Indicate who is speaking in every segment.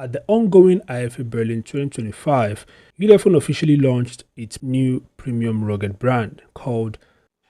Speaker 1: At the ongoing IFA Berlin 2025, Ulefone officially launched its new premium rugged brand called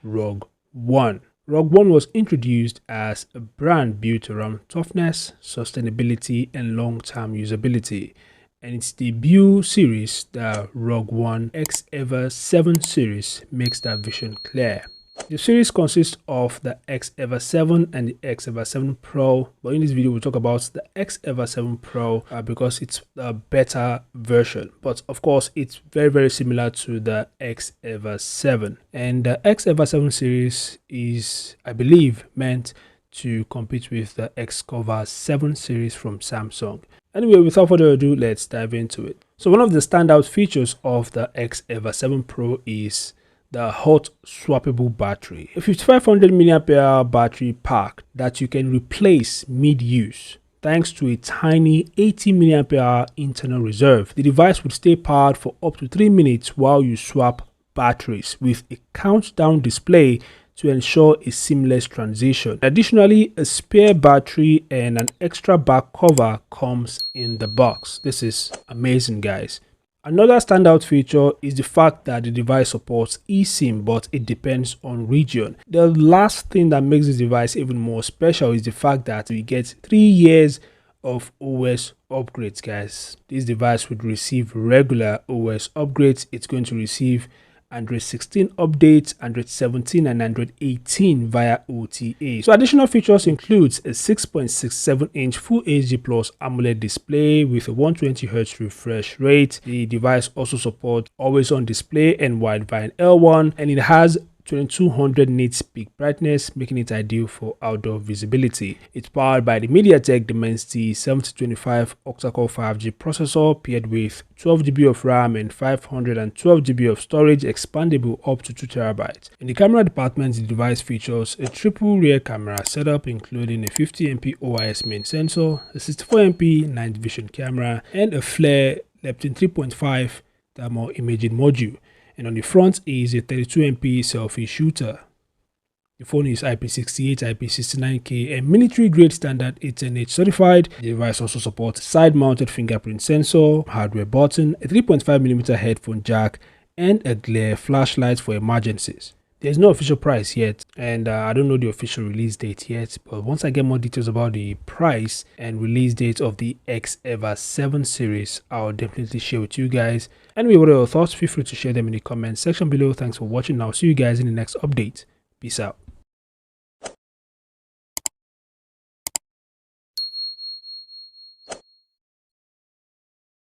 Speaker 1: RugOne. RugOne was introduced as a brand built around toughness, sustainability, and long-term usability, and its debut series, the RugOne Xever 7 series, makes that vision clear. The series consists of the Xever 7 and the Xever 7 Pro, but in this video we'll talk about the Xever 7 Pro because it's a better version. But of course, it's very similar to the Xever 7. And the Xever 7 series is, I believe, meant to compete with the Xcover 7 series from Samsung. Anyway, without further ado, let's dive into it. So one of the standout features of the Xever 7 Pro is the hot-swappable battery, a 5500 mAh battery pack that you can replace mid-use. Thanks to a tiny 80 mAh internal reserve, the device would stay powered for up to 3 minutes while you swap batteries, with a countdown display to ensure a seamless transition. Additionally, a spare battery and an extra back cover comes in the box. This is amazing, guys. Another standout feature is the fact that the device supports eSIM, but it depends on region. The last thing that makes this device even more special is the fact that we get 3 years of OS upgrades, guys. This device would receive regular OS upgrades. It's going to receive Android 16 updates, Android 17 and Android 18 via OTA. So additional features includes a 6.67-inch Full HD Plus AMOLED display with a 120Hz refresh rate. The device also supports always-on display and wideband L1, and it has 2200 nits peak brightness, making it ideal for outdoor visibility. It's powered by the MediaTek Dimensity 7025 octa-core 5G processor paired with 12GB of RAM and 512GB of storage, expandable up to 2TB. In the camera department, the device features a triple rear camera setup including a 50MP OIS main sensor, a 64MP night vision camera, and a FLIR Leptin 3.5 thermal imaging module. And on the front is a 32MP selfie shooter. The phone is IP68, IP69K and military grade standard 810H certified. The device also supports side mounted fingerprint sensor, hardware button, a 3.5mm headphone jack, and a glare flashlight for emergencies. There's no official price yet, and I don't know the official release date yet, but once I get more details about the price and release date of the Xever 7 series, I'll definitely share with you guys. Anyway, what are your thoughts? Feel free to share them in the comment section below. Thanks for watching. I'll see you guys in the next update. Peace out.